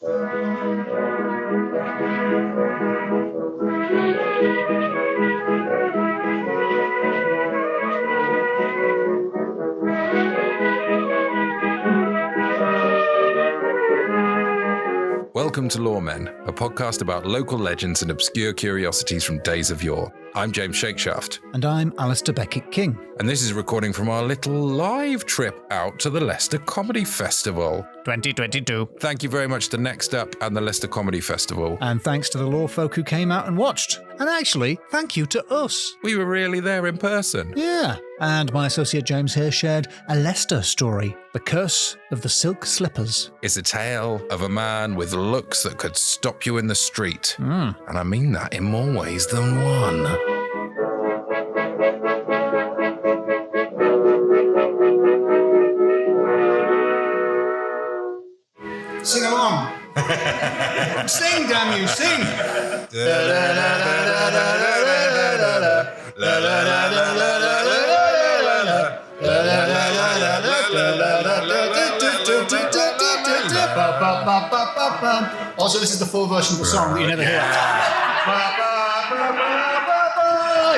Welcome to Lawmen, a podcast about local legends and obscure curiosities from days of yore. I'm James Shakeshaft. And I'm Alasdair Beckett-King. And this is a recording from our little live trip out to the Leicester Comedy Festival. 2022. Thank you very much to Next Up and the Leicester Comedy Festival. And thanks to the law folk who came out and watched. And actually, thank you to us. We were really there in person. Yeah. And my associate James here shared a Leicester story, The Curse of the Silk Slippers. It's a tale of a man with looks that could stop you in the street. Mm. And I mean that in more ways than one. Sing along. Sing, damn you, sing. Also, this is the full version of the song that you never hear.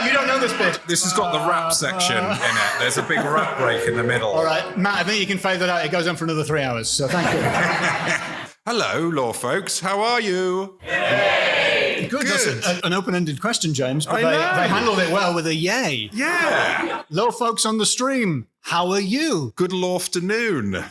You don't know this bit. This has got the rap section in it. There's a big rap break in the middle. All right, Matt, I think you can fade that out. It goes on for another 3 hours, so thank you. Hello, law folks. How are you? Yay! Good. That's an open-ended question, James, but they handled it well with a yay. Yeah. Law folks on the stream, how are you? Good afternoon.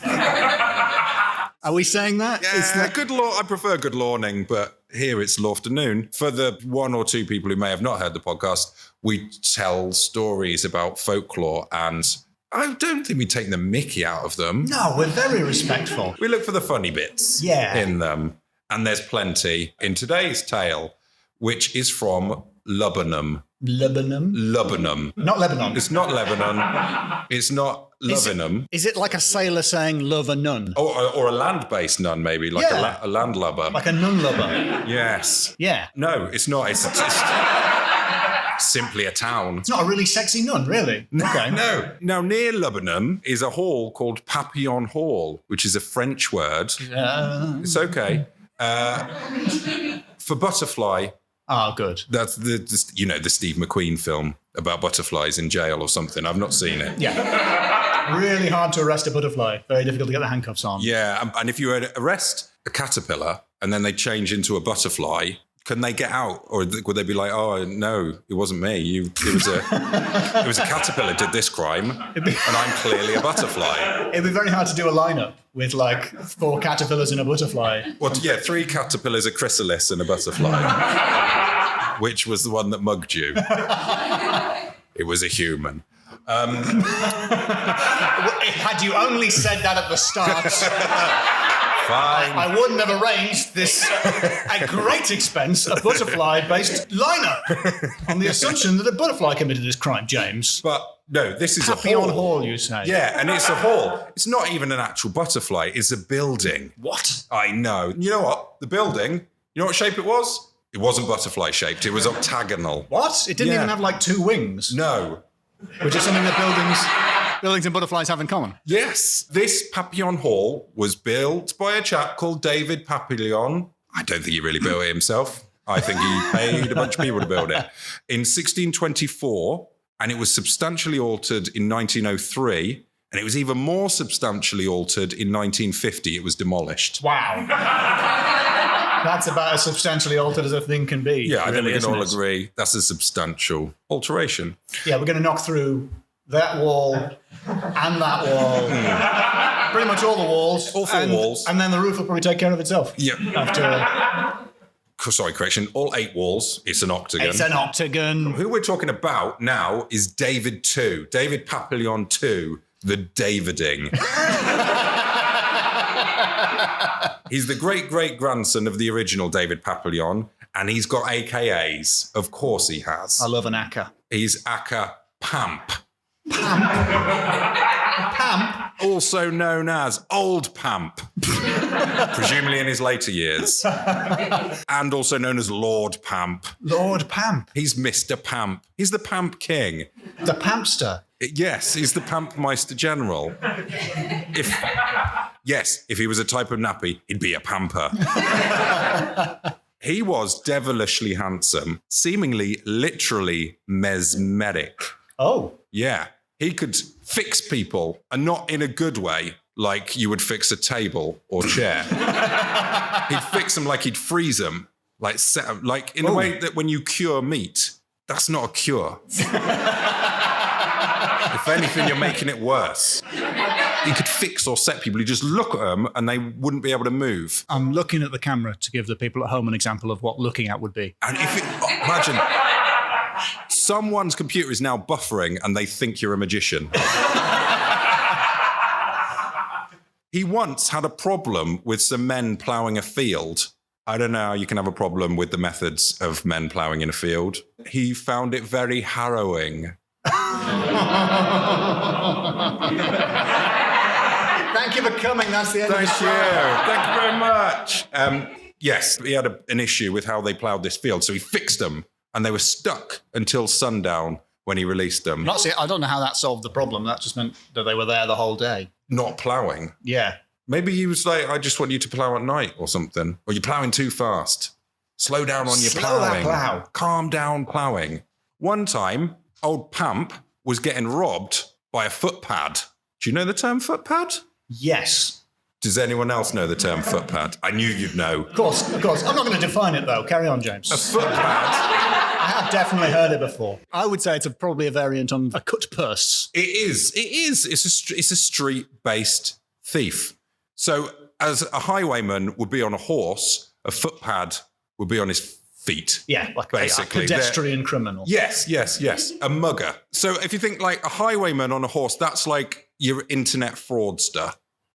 Are we saying that? Yeah, good law. I prefer good lawning, but here it's afternoon. For the one or two people who may have not heard the podcast, we tell stories about folklore, and I don't think we take the mickey out of them. No, we're very respectful. We look for the funny bits in them, and there's plenty in today's tale, which is from Loremen. Lebanon? Not Lebanon. It's not Lebanon. It's not Lovenham. Is it like a sailor saying love a nun? Or a land-based nun, maybe, like a landlubber. Like a nun lover? Yes. Yeah. No, it's not. It's simply a town. It's not a really sexy nun, really? Okay. No. Now, near Lebanon is a hall called Papillon Hall, which is a French word. It's okay. For butterfly. Oh, good. That's the Steve McQueen film about butterflies in jail or something. I've not seen it. Yeah. Really hard to arrest a butterfly. Very difficult to get the handcuffs on. Yeah, and if you arrest a caterpillar and then they change into a butterfly, can they get out? Or would they be like, oh, no, it wasn't me. It was a caterpillar did this crime, and I'm clearly a butterfly. It'd be very hard to do a lineup with like 4 caterpillars and a butterfly. Well, yeah, 3 caterpillars, a chrysalis, and a butterfly. Which was the one that mugged you? It was a human. Had you only said that at the start, fine. I wouldn't have arranged this, at great expense, a butterfly-based lineup on the assumption that a butterfly committed this crime, James. But no, this is Papillon a hall. Hall, you say? Yeah, and it's a hall. It's not even an actual butterfly. It's a building. What? I know. You know what? The building, you know what shape it was? It wasn't butterfly shaped. It was octagonal. What? It didn't even have like 2 wings? No. Which is something that buildings and butterflies have in common. Yes. This Papillon Hall was built by a chap called David Papillon. I don't think he really built it himself. I think he paid a bunch of people to build it. In 1624, and it was substantially altered in 1903, and it was even more substantially altered in 1950. It was demolished. Wow. That's about as substantially altered as a thing can be. Yeah, I think we can all it? agree that's a substantial alteration. Yeah, we're going to knock through that wall and that wall. Pretty much all the walls. All 4 walls. And then the roof will probably take care of itself. Yeah. Sorry, correction. All 8 walls. It's an octagon. It's an octagon. Who we're talking about now is David II. David Papillon II, the Daviding. He's the great-great-grandson of the original David Papillon, and he's got AKAs. Of course he has. I love an acca. He's Acca Pamp. Pamp? Pamp? Also known as Old Pamp. Presumably in his later years. And also known as Lord Pamp. Lord Pamp? He's Mr. Pamp. He's the Pamp King. The Pampster? Yes, he's the Pampmeister General. Yes, if he was a type of nappy, he'd be a pamper. He was devilishly handsome, seemingly literally mesmeric. Oh. Yeah. He could fix people, and not in a good way, like you would fix a table or chair. He'd fix them like he'd freeze them, like set them, like in a way that when you cure meat, that's not a cure. If anything, you're making it worse. He could fix or set people. You just look at them and they wouldn't be able to move. I'm looking at the camera to give the people at home an example of what looking at would be. And if it, imagine, someone's computer is now buffering and they think you're a magician. He once had a problem with some men ploughing a field. I don't know how you can have a problem with the methods of men ploughing in a field. He found it very harrowing. Thank you for coming. That's the end of the show. Thank you very much. Yes, he had an issue with how they ploughed this field, so he fixed them, and they were stuck until sundown when he released them. I don't know how that solved the problem. That just meant that they were there the whole day. Not ploughing. Yeah. Maybe he was like, I just want you to plough at night or something. Or you're ploughing too fast. Slow down on your ploughing. Plough. Calm down ploughing. One time, old Pamp was getting robbed by a footpad. Do you know the term footpad? Yes. Does anyone else know the term footpad? I knew you'd know. Of course. I'm not going to define it, though. Carry on, James. A footpad? I have definitely heard it before. I would say it's probably a variant on a cut purse. It is. It's a street-based thief. So as a highwayman would be on a horse, a footpad would be on his feet. Yeah, like basically. A pedestrian criminal. Yes. A mugger. So if you think like a highwayman on a horse, that's like your internet fraudster.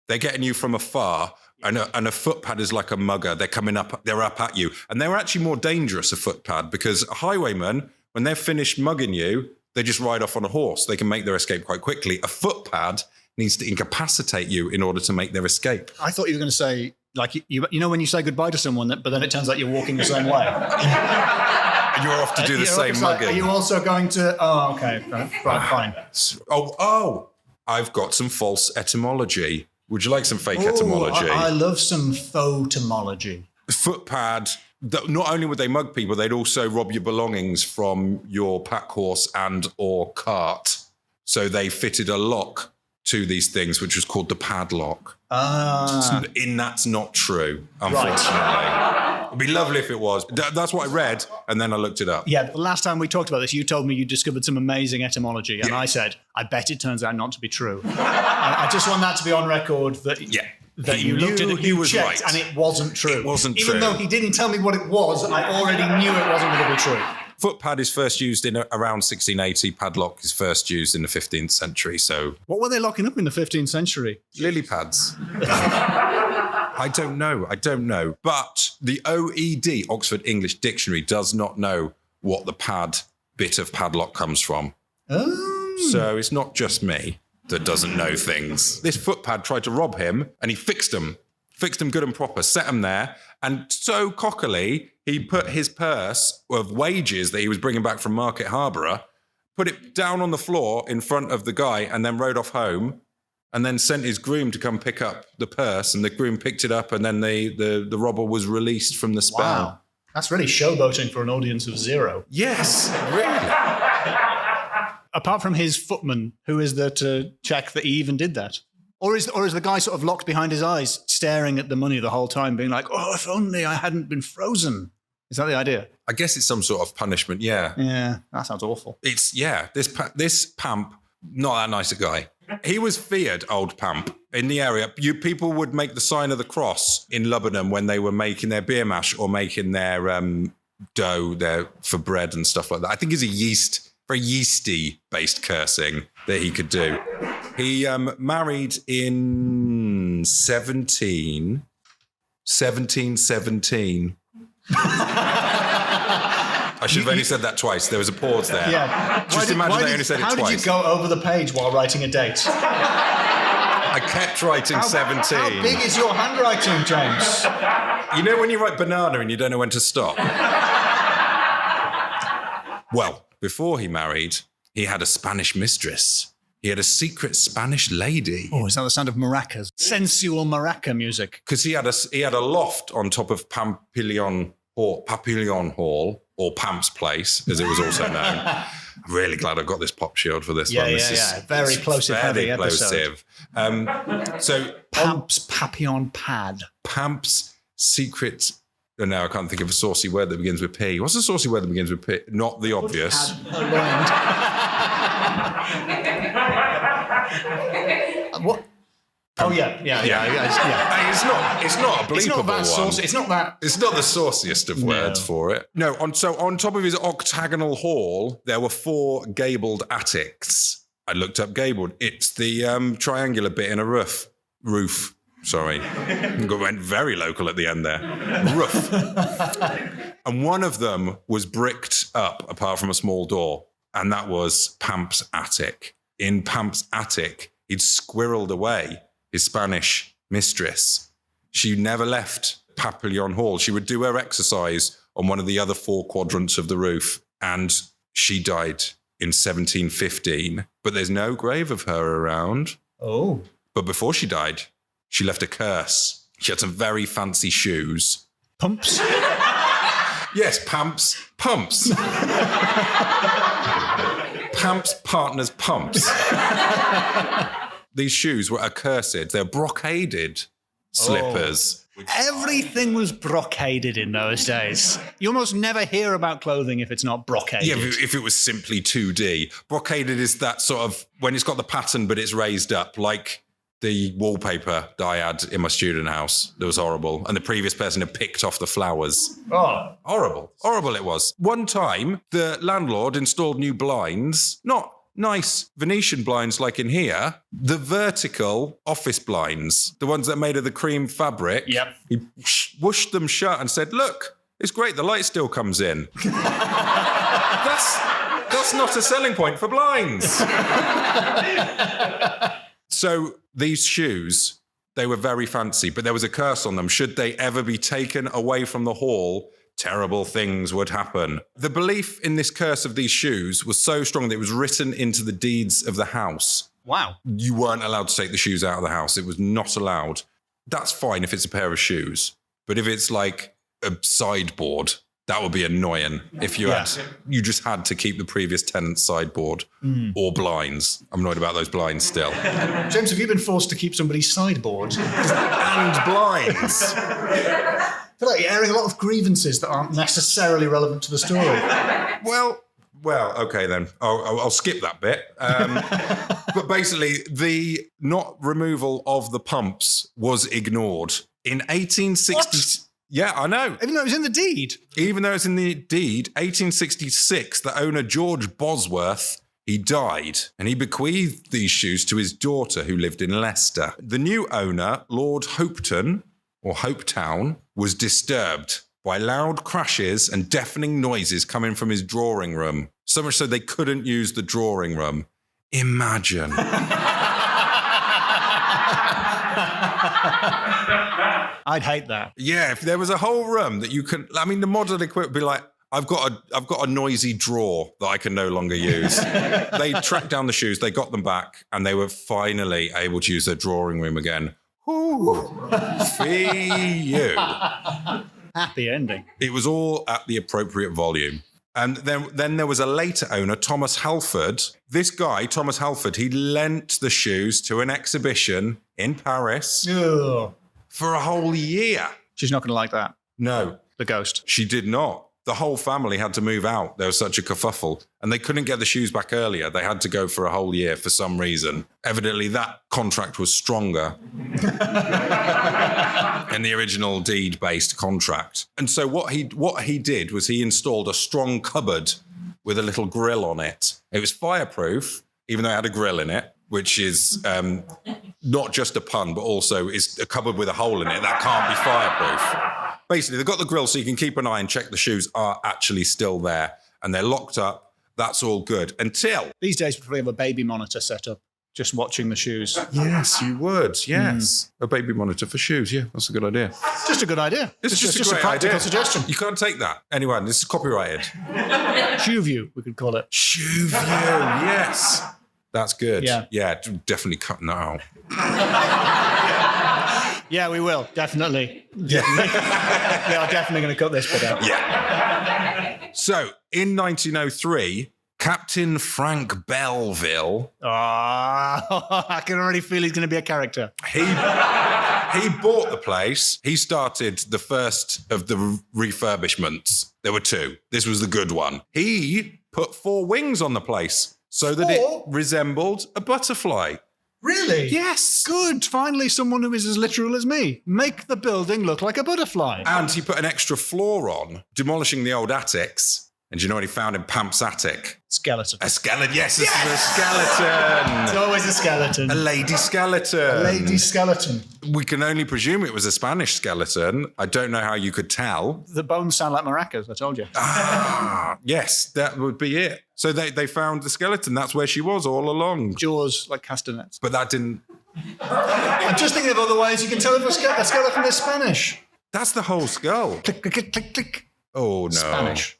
They're getting you from afar. And a footpad is like a mugger. They're up at you. And they're actually more dangerous, a footpad, because a highwayman, when they're finished mugging you, they just ride off on a horse. They can make their escape quite quickly. A footpad needs to incapacitate you in order to make their escape. I thought you were going to say, like, you know when you say goodbye to someone, but then it turns out you're walking the same way. And you're off to do the same mugging. Are you also going to... Oh, okay. Right, fine. Oh, I've got some false etymology. Would you like some fake etymology? I love some photemology. Footpad, not only would they mug people, they'd also rob your belongings from your pack horse and or cart. So they fitted a lock to these things, which was called the padlock. That's not true, unfortunately. Right. It'd be lovely if it was. That's what I read, and then I looked it up. Yeah, the last time we talked about this, you told me you discovered some amazing etymology, and I said, I bet it turns out not to be true. I just want that to be on record that you looked at it, you checked, and it wasn't true. It wasn't true. Even though he didn't tell me what it was, I already knew it wasn't going to be true. Footpad is first used in around 1680. Padlock is first used in the 15th century. So, what were they locking up in the 15th century? Lily pads. I don't know. But the OED, Oxford English Dictionary, does not know what the pad bit of padlock comes from. Oh. So it's not just me that doesn't know things. This footpad tried to rob him, and he fixed him good and proper, set him there, and so cockily, he put his purse of wages that he was bringing back from Market Harborough, put it down on the floor in front of the guy, and then rode off home, and then sent his groom to come pick up the purse, and the groom picked it up, and then the robber was released from the spell. Wow. That's really showboating for an audience of 0. Yes, really. Apart from his footman, who is there to check that he even did that? Or is the guy sort of locked behind his eyes, staring at the money the whole time, being like, oh, if only I hadn't been frozen? Is that the idea? I guess it's some sort of punishment, yeah. Yeah, that sounds awful. This Pamp, not that nice a guy. He was feared, old Pamp, in the area. People would make the sign of the cross in Lebanon when they were making their beer mash or making their dough for bread and stuff like that. I think it's very yeasty-based cursing that he could do. He married in 1717. I should have only said that twice. There was a pause there. Yeah. Just imagine they only said it twice. How did you go over the page while writing a date? I kept writing 17. How big is your handwriting, James? You know when you write banana and you don't know when to stop? Well, before he married, he had a Spanish mistress. He had a secret Spanish lady. Oh, is that the sound of maracas? Sensual maraca music. Because he had a loft on top of Papillon Hall, or Pamp's Place, as it was also known. I'm really glad I got this pop shield for this one. Very plosive heavy episode. So Pamp's Papillon Pad. Pamp's secret. Oh, no, I can't think of a saucy word that begins with P. What's a saucy word that begins with P? Not the obvious. What? Oh yeah. Hey, it's not a bleepable It's not that saucy. one. It's not that. It's not the sauciest of words for it. No. On top of his octagonal hall, there were 4 gabled attics. I looked up gabled. It's the triangular bit in a roof. Sorry, went very local at the end there. Roof. And one of them was bricked up, apart from a small door, and that was Pamp's attic. In Pamp's attic, he'd squirreled away his Spanish mistress. She never left Papillon Hall. She would do her exercise on one of the other 4 quadrants of the roof, and she died in 1715. But there's no grave of her around. Oh. But before she died, she left a curse. She had some very fancy shoes. Pumps? Yes, Pumps. Pamp's partner's pumps. These shoes were accursed. They're brocaded slippers. Everything was brocaded in those days. You almost never hear about clothing if it's not brocaded. Yeah, if it was simply 2D. Brocaded is that sort of, when it's got the pattern but it's raised up, like the wallpaper that I had in my student house. That was horrible. And the previous person had picked off the flowers. Oh. Horrible it was. One time, the landlord installed new blinds, not nice Venetian blinds like in here, the vertical office blinds, the ones that are made of the cream fabric. Yep. He whooshed them shut and said, look, it's great, the light still comes in. That's not a selling point for blinds. So these shoes, they were very fancy, but there was a curse on them. Should they ever be taken away from the hall, terrible things would happen. The belief in this curse of these shoes was so strong that it was written into the deeds of the house. Wow. You weren't allowed to take the shoes out of the house. It was not allowed. That's fine if it's a pair of shoes. But if it's like a sideboard, that would be annoying. If you just had to keep the previous tenant's sideboard or blinds. I'm annoyed about those blinds still. James, have you been forced to keep somebody's sideboard? And blinds. I feel like you're airing a lot of grievances that aren't necessarily relevant to the story. Well, okay then. I'll skip that bit. But basically, the not removal of the pumps was ignored. In 1860... What? Yeah, I know. Even though it was in the deed? Even though it's in the deed, 1866, the owner, George Bosworth, he died, and he bequeathed these shoes to his daughter, who lived in Leicester. The new owner, Lord Hopetoun, or Hopetown, was disturbed by loud crashes and deafening noises coming from his drawing room. So much so they couldn't use the drawing room. Imagine. I'd hate that. Yeah, if there was a whole room that you can... I mean, the modern equipment would be like, I've got a noisy drawer that I can no longer use. They tracked down the shoes, they got them back, and they were finally able to use their drawing room again. Ooh, fee you. Happy ending. It was all at the appropriate volume. And then there was a later owner, Thomas Halford. This guy, Thomas Halford, he lent the shoes to an exhibition in Paris for a whole year. She's not going to like that. No. The ghost. She did not. The whole family had to move out. There was such a kerfuffle. And they couldn't get the shoes back earlier. They had to go for a whole year for some reason. Evidently, that contract was stronger than the original deed-based contract. And so what he did was he installed a strong cupboard with a little grill on it. It was fireproof, even though it had a grill in it, which is not just a pun, but also is a cupboard with a hole in it. That can't be fireproof. Basically, they've got the grill so you can keep an eye and check the shoes are actually still there. And they're locked up. That's all good. Until... These days, we probably have a baby monitor set up, just watching the shoes. Yes, you would. Yes. A baby monitor for shoes. Yeah, that's a good idea. Just a good idea. It's just a practical suggestion. You can't take that. Anyway, this is copyrighted. Shoe view, we could call it. Shoe view, yes. That's good. Yeah. Definitely cut that out. Yeah, we will. Definitely. We are definitely going to cut this bit out. Yeah. So, in 1903, Captain Frank Belleville... I can already feel he's going to be a character. He bought the place. He started the first of the refurbishments. There were 2. This was the good one. He put 4 wings on the place so that it resembled a butterfly. Really? Yes. Good. Finally, someone who is as literal as me. Make the building look like a butterfly. And he put an extra floor on, demolishing the old attics. And do you know what he found in Pamp's attic? Skeleton. A skeleton. Yes, it's a skeleton. It's always a skeleton. A lady skeleton. A lady skeleton. We can only presume it was a Spanish skeleton. I don't know how you could tell. The bones sound like maracas, I told you. Yes, that would be it. So they found the skeleton. That's where she was all along. Jaws like castanets. But that didn't... I'm just thinking of other ways you can tell if a skeleton is Spanish. That's the whole skull. Click, click, click, click, click. Oh, no. Spanish.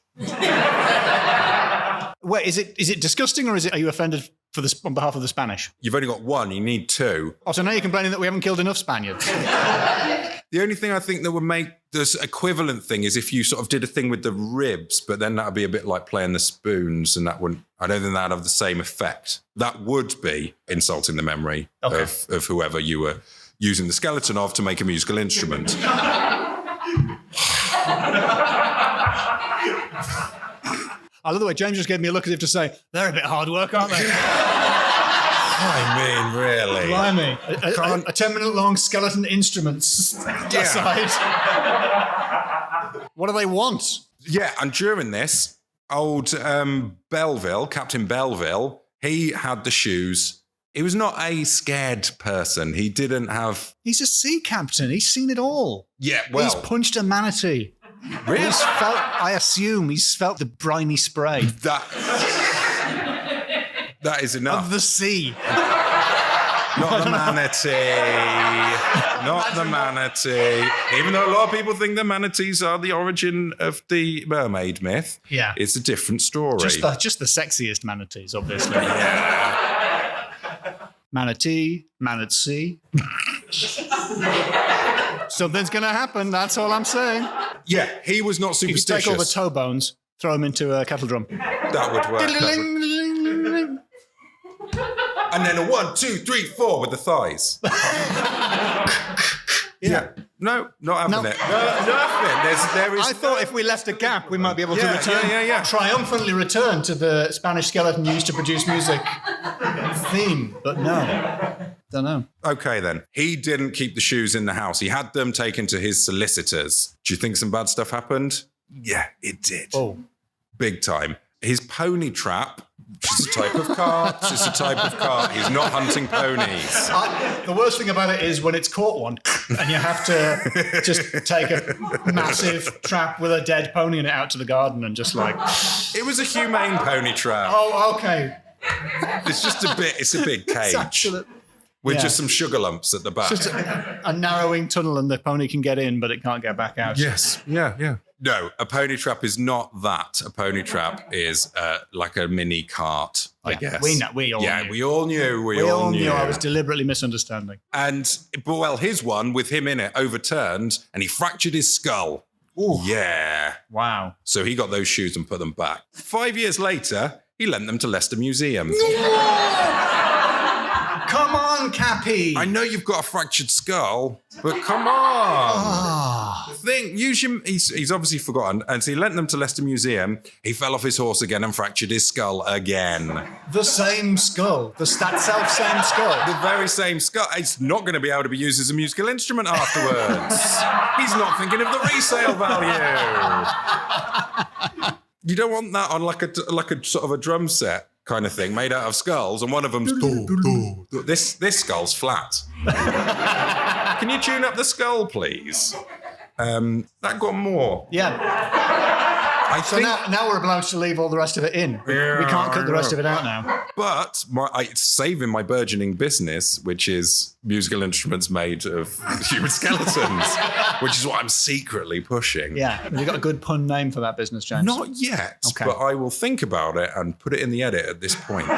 Wait, is it disgusting, or are you offended on behalf of the Spanish? You've only got 1. You need 2. Oh, so now you're complaining that we haven't killed enough Spaniards. The only thing I think that would make this equivalent thing is if you sort of did a thing with the ribs, but then that would be a bit like playing the spoons, and that wouldn't... I don't think that'd have the same effect. That would be insulting the memory of whoever you were using the skeleton of to make a musical instrument. I love the way James just gave me a look as if to say, they're a bit hard work, aren't they? I mean, really? Blimey. A 10-minute long skeleton instruments aside. What do they want? Yeah, and during this, old Belleville, Captain Belleville, he had the shoes. He was not a scared person. He didn't have... He's a sea captain. He's seen it all. Yeah, well... He's punched a manatee. Really? I assume he's felt the briny spray. That is enough. Of the sea. Not the manatee. Not the manatee. Even though a lot of people think the manatees are the origin of the mermaid myth. Yeah. It's a different story. Just the sexiest manatees, obviously. Yeah. Manatee, manatee. Something's going to happen, that's all I'm saying. Yeah, he was not superstitious. You could take all the toe bones, throw them into a kettle drum. That would work. And then a 1, 2, 3, 4 with the thighs. Yeah. No, not having it. No, nothing. There is. I thought if we left a gap, we might be able to return. Triumphantly return to the Spanish skeleton used to produce music theme, but no. Don't know. Okay, then. He didn't keep the shoes in the house. He had them taken to his solicitors. Do you think some bad stuff happened? Yeah, it did. Oh. Big time. His pony trap, which is a type of cart. It's a type of cart. He's not hunting ponies. The worst thing about it is when it's caught one and you have to just take a massive trap with a dead pony in it out to the garden and just like... It was a humane pony trap. Oh, okay. It's just it's a big cage. It's actually... With just some sugar lumps at the back. Just a narrowing tunnel and the pony can get in, but it can't get back out. Yes. Yeah. No, a pony trap is not that. A pony trap is like a mini cart, I guess. We all knew. We all knew. We all knew. I was deliberately misunderstanding. But his one with him in it overturned and he fractured his skull. Ooh. Yeah. Wow. So he got those shoes and put them back. 5 years later, he lent them to Leicester Museum. Come on, Cappy. I know you've got a fractured skull, but come on. He's obviously forgotten. And so he lent them to Leicester Museum. He fell off his horse again and fractured his skull again. The same skull. That self-same skull. The very same skull. It's not going to be able to be used as a musical instrument afterwards. He's not thinking of the resale value. You don't want that on like a sort of a drum set kind of thing made out of skulls, and one of them's this skull's flat. Can you tune up the skull, please? That got more. Yeah. Now we're obliged to leave all the rest of it in. We can't cut the rest of it out now. But it's saving my burgeoning business, which is musical instruments made of human skeletons, which is what I'm secretly pushing. Yeah. Have you got a good pun name for that business, James? Not yet, but I will think about it and put it in the edit at this point.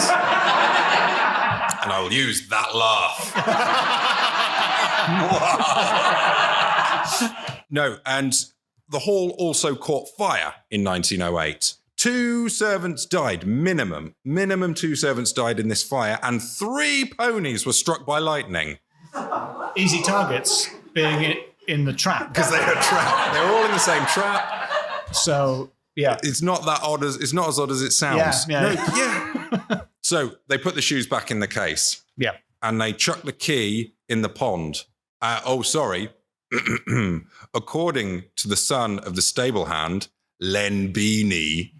And I will use that laugh. No, and the hall also caught fire in 1908. 2 servants died, minimum. Minimum 2 servants died in this fire, and 3 ponies were struck by lightning. Easy targets being in the trap. Because they were trapped. They were all in the same trap. So, yeah. It's not as odd as it sounds. Yeah. Yeah. So they put the shoes back in the case. Yeah. And they chucked the key in the pond. According to the son of the stable hand, Len Beanie,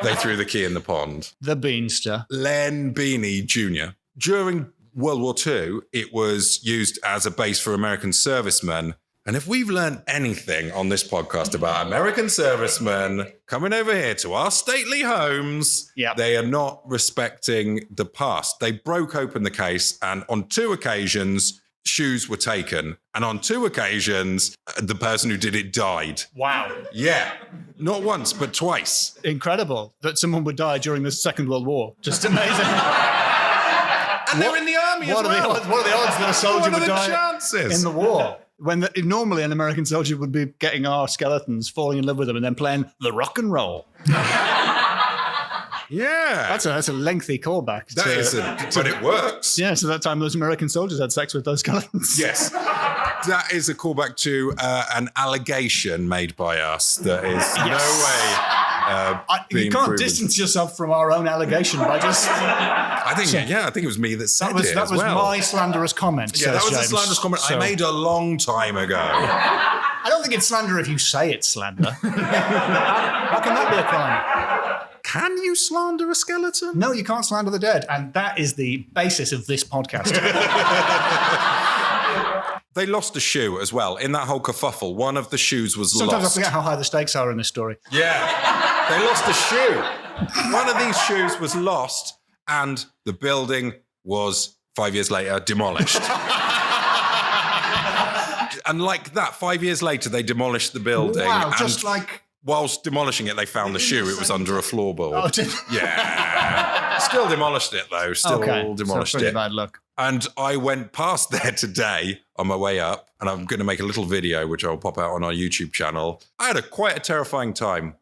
they threw the key in the pond. The Beanster. Len Beanie Jr. During World War II, it was used as a base for American servicemen. And if we've learned anything on this podcast about American servicemen coming over here to our stately homes, they are not respecting the past. They broke open the case, and on 2 occasions, shoes were taken. And on 2 occasions, the person who did it died. Wow. Yeah. Not once, but twice. Incredible that someone would die during the Second World War. Just amazing. And they're in the army as well. What are the odds that a soldier would die chances? in the war? When normally an American soldier would be getting our skeletons, falling in love with them, and then playing the rock and roll. Yeah. That's a lengthy callback. But it works. Yeah, so that time those American soldiers had sex with those skeletons. Yes. That is a callback to an allegation made by us that is no way you can't proven. Distance yourself from our own allegation by just... I think it was me that said it That was my slanderous comment. Yeah, that was James. a slanderous comment So, I made a long time ago. I don't think it's slander if you say it's slander. How can that be a crime? Can you slander a skeleton? No, you can't slander the dead. And that is the basis of this podcast. They lost a shoe as well. In that whole kerfuffle, one of the shoes was Sometimes lost. I forget how high the stakes are in this story. Yeah. They lost a shoe. One of these shoes was lost, and the building was 5 years later demolished. And like that, 5 years later, they demolished the building. Wow, and just like... whilst demolishing it, they found the shoe. It was under a floorboard. Oh, did... Yeah. Still demolished it, though. Demolished so pretty it. bad luck. And I went past there today on my way up, and I'm going to make a little video, which I'll pop out on our YouTube channel. I had quite a terrifying time.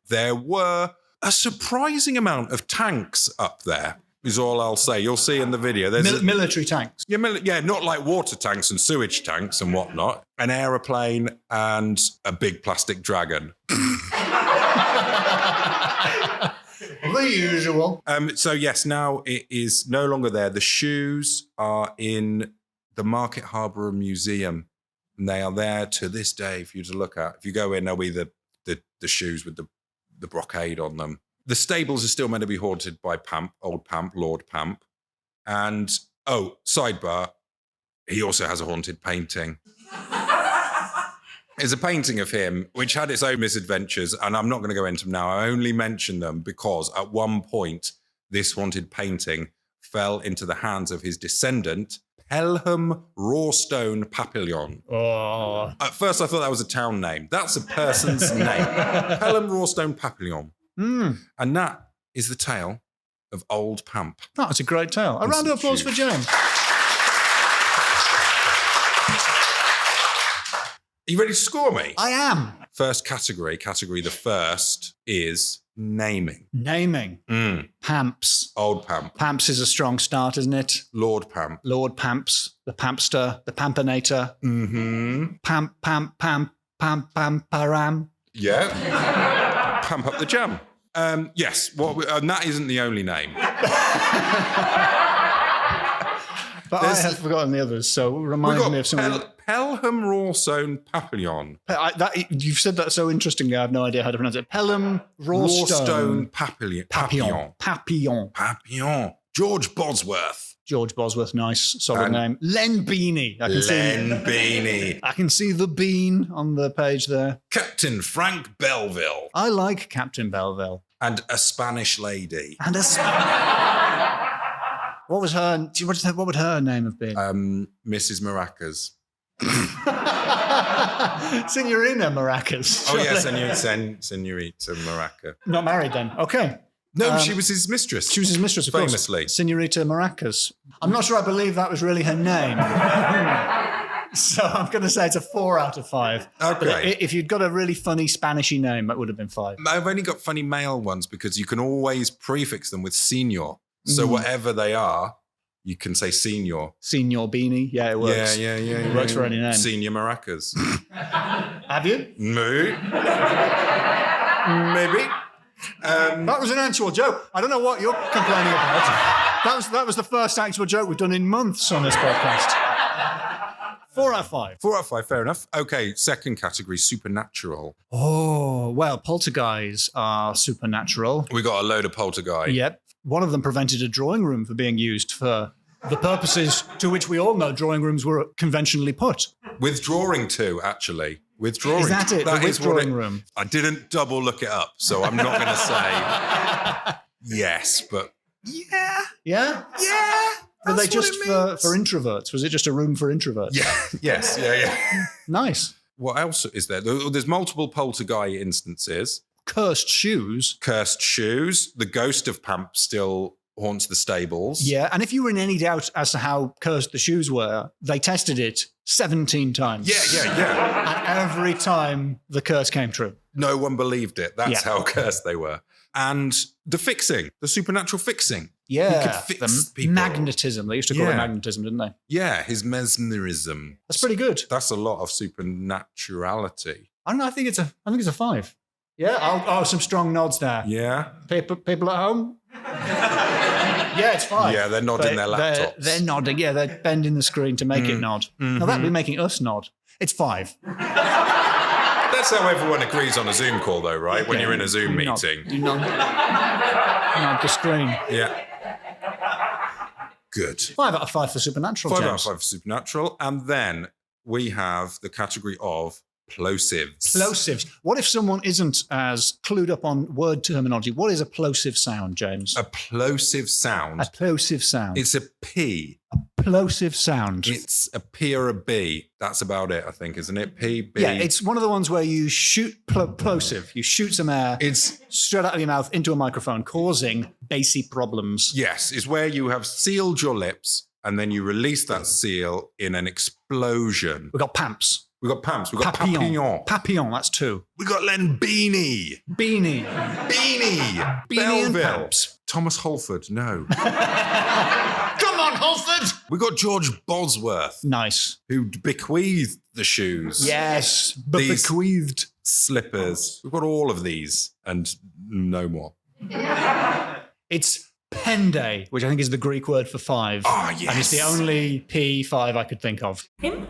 There were a surprising amount of tanks up there, is all I'll say. You'll see in the video. There's military tanks. Yeah, not like water tanks and sewage tanks and whatnot. An aeroplane and a big plastic dragon. The usual. So yes, now it is no longer there. The shoes are in the Market Harbour Museum, and they are there to this day for you to look at. If you go in, there'll be the shoes with the brocade on them. The stables are still meant to be haunted by old Pamp, Lord Pamp. And, sidebar, he also has a haunted painting. It's a painting of him, which had its own misadventures, and I'm not going to go into them now. I only mention them because at one point, this haunted painting fell into the hands of his descendant, Pelham Rawstone Papillon. Oh. At first, I thought that was a town name. That's a person's name. Pelham Rawstone Papillon. And that is the tale of Old Pamp. That's a great tale. A round of applause for James. Are you ready to score me? I am. First category the first is naming. Naming. Pamps. Old Pamp. Pamps is a strong start, isn't it? Lord Pamp. Lord Pamps, the Pampster, the Pampinator. Pamp, pamp, pamp, pamp, pamp, param. Yeah. Pamp up the jam. Yes, and that isn't the only name. But I have forgotten the others, so remind me of some of the... Pelham Rawstone Papillon. You've said that so interestingly, I have no idea how to pronounce it. Pelham Rawstone Papillon. Papillon. George Bosworth. George Bosworth, nice, solid name. Len Beanie. Beanie. I can see the bean on the page there. Captain Frank Belleville. I like Captain Belleville. And a Spanish lady. And what would her name have been? Mrs. Maracas. Signorina Maracas. Oh, yeah, Senorita Maraca. Not married then. Okay. No, she was his mistress. She was his mistress, of famously. course. Senorita Maracas. I'm not sure I believe that was really her name. So I'm going to say it's a 4 out of 5. Okay. But if you'd got a really funny Spanishy name, that would have been 5. I've only got funny male ones because you can always prefix them with senor. So whatever they are, you can say senor. Senor Beanie. Yeah, it works. Yeah. It works for any name. Senior Maracas. Have you? Maybe. That was an actual joke. I don't know what you're complaining about. That was the first actual joke we've done in months on this podcast. 4 out of 5. 4 out of 5, fair enough. Okay, second category, supernatural. Oh, well, poltergeists are supernatural. We got a load of poltergeist. Yep. One of them prevented a drawing room from being used for the purposes to which we all know drawing rooms were conventionally put. Withdrawing to, actually. Withdrawing. Is that it? That the is withdrawing room. I didn't double look it up, so I'm not going to say yes, but Yeah. yeah. Were they That's just what it for means. introverts? Was it just a room for introverts? Yeah. Nice. What else is there? There's multiple poltergeist instances. Cursed shoes. Cursed shoes. The ghost of Pamp still haunts the stables. Yeah, and if you were in any doubt as to how cursed the shoes were, they tested it 17 times. Yeah. And every time the curse came true. No one believed it. That's Yeah. how cursed they were. And the fixing, the supernatural fixing. Yeah. He could fix people. Magnetism. They used to call it Yeah. magnetism, didn't they? Yeah, his mesmerism. That's pretty good. That's a lot of supernaturality. I don't know. I think it's a 5. Yeah. Some strong nods there. Yeah. People at home. Yeah, it's 5. Yeah, they're nodding their laptops. They're nodding. Yeah, they're bending the screen to make it nod. Now that'd be making us nod. It's 5. That's how everyone agrees on a Zoom call, though, right? When you're in a Zoom meeting. You nod the screen. Yeah. Good. 5 out of 5 for supernatural. 5 out of James. 5 for supernatural. And then we have the category of plosives. Plosives. What if someone isn't as clued up on word terminology? What is a plosive sound, James? A plosive sound. A plosive sound. It's a P. Plosive sound. It's a P or a B. That's about it, I think, isn't it? P, B. Yeah, it's one of the ones where you shoot plosive. You shoot some air It's straight out of your mouth into a microphone, causing bassy problems. yes, it's where you have sealed your lips and then you release that seal in an explosion. We've got pamps. We've got Pamps, we've got Papillon. Papillon, that's 2. We got Len Beanie. Beanie. Beanie and Belleville. Pamps. Thomas Holford, no. Come on, Holford! We got George Bosworth, Nice. who bequeathed the shoes. Yes, but These- bequeathed. Slippers. We've got all of these and no more. It's pende, which I think is the Greek word for 5. Ah, yes. And it's the only P5 I could think of. Himp.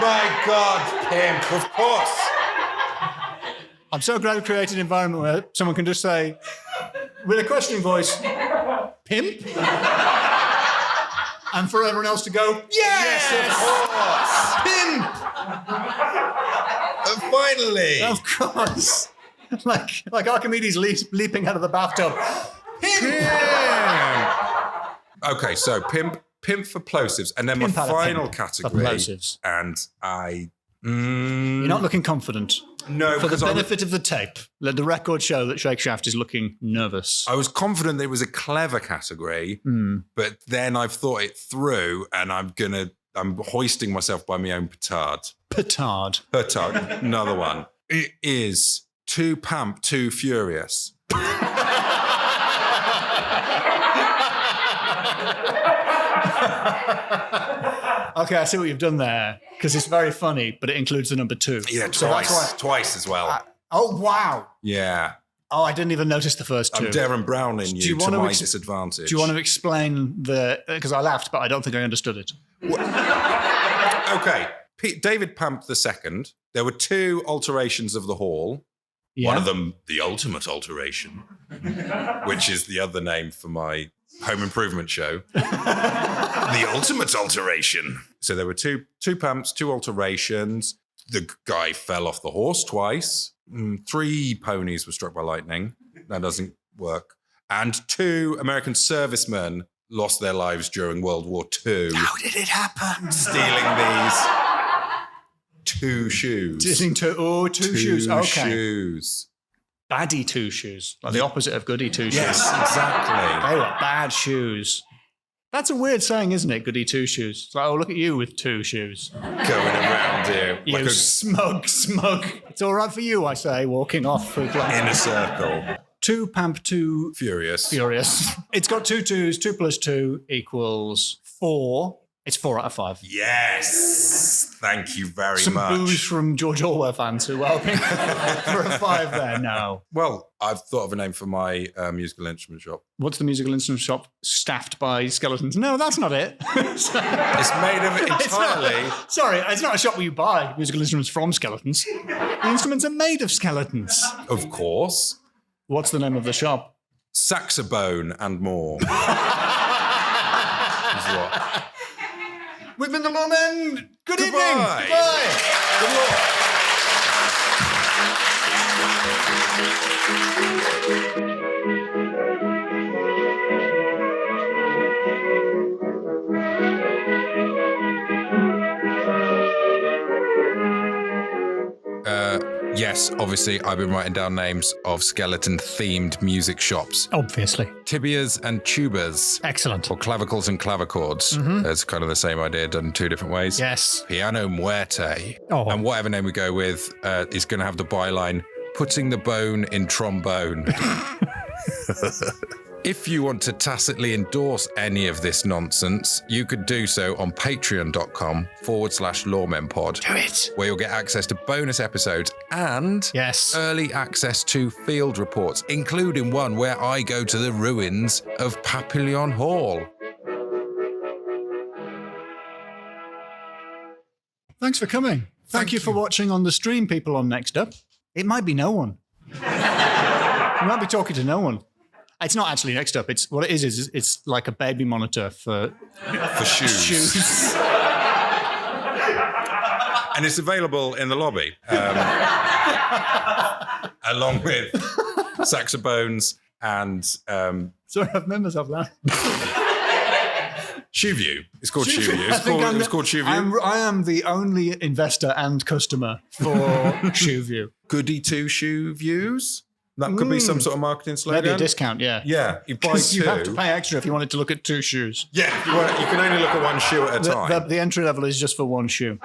My God, Pimp, of course. I'm so glad we created an environment where someone can just say, with a questioning voice, pimp? And for everyone else to go, yes, Pimp. Finally. of course. like Archimedes leaping out of the bathtub. Pimp! Okay, so pimp for plosives. And then Pimp my out of final pimp category. for plosives. And I... You're not looking confident. no, For the because benefit of the tape, let the record show that Shake Shaft is looking nervous. I was confident it was a clever category, but then I've thought it through and I'm hoisting myself by my own petard. Petard. Petard, another one. It is Too Pamp, Too Furious. Okay, I see what you've done there, because it's very funny, but it includes the number 2. Yeah, So that's why- twice as well. Oh, wow. Yeah. Oh, I didn't even notice the first 2. I'm Darren Browning Do you you to wanna my ex- disadvantage. Do you want to explain because I laughed, but I don't think I understood it. Okay. David Pamp II. There were 2 alterations of the hall. Yeah. One of them, the ultimate alteration, which is the other name for my home improvement show. The ultimate alteration. So there were two pumps, 2 alterations. The guy fell off the horse twice. 3 ponies were struck by lightning. That doesn't work. And 2 American servicemen lost their lives during World War II. How did it happen? Stealing these 2 shoes. Two shoes. Okay. Shoes. Baddie 2 shoes. Like the opposite of goody 2 shoes. Yes, exactly. They were bad shoes. That's a weird saying, isn't it? Goody 2 shoes. It's like, oh, look at you with 2 shoes. Going around here. You smug. It's all right for you, I say, walking off with like in a circle. 2 pamp 2 Furious. It's got 2 2s. 2 plus 2 equals 4. It's 4 out of 5. Yes. Thank you very Some much. boos from George Orwell fans who are hoping for a 5 there. No. Well, I've thought of a name for my musical instrument shop. What's the musical instrument shop staffed by skeletons? No, that's not it. It's made of entirely. Sorry, it's not a shop where you buy musical instruments from skeletons. The instruments are made of skeletons. Of course. What's the name of the shop? Saxophone and more. Is what. We've been the Lawmen. Good evening. Goodbye. Goodbye. Good luck. Yes, obviously, I've been writing down names of skeleton-themed music shops. Obviously. Tibias and tubas. Excellent. Or clavicles and clavichords. That's kind of the same idea, done 2 different ways. Yes. Piano muerte. Oh. And whatever name we go with is going to have the byline, putting the bone in trombone. If you want to tacitly endorse any of this nonsense, you could do so on patreon.com/lawmenpod. Do it. Where you'll get access to bonus episodes and early access to field reports, including one where I go to the ruins of Papillon Hall. Thanks for coming. Thank you for watching on the stream, people on Next Up. It might be no one. You might be talking to no one. It's not actually Next Up. It's what it is it's like a baby monitor for shoes. And it's available in the lobby, along with saxophones and sorry, I've made myself laugh. Shoe View. It's called Shoe View. It's called Shoe View. I am the only investor and customer for Shoe View. Goody 2 shoe views. That could be some sort of marketing slogan. Maybe a discount, yeah. Yeah, you buy 2. You have to pay extra if you wanted to look at 2 shoes. Yeah, you can only look at 1 shoe at a time. The entry level is just for 1 shoe.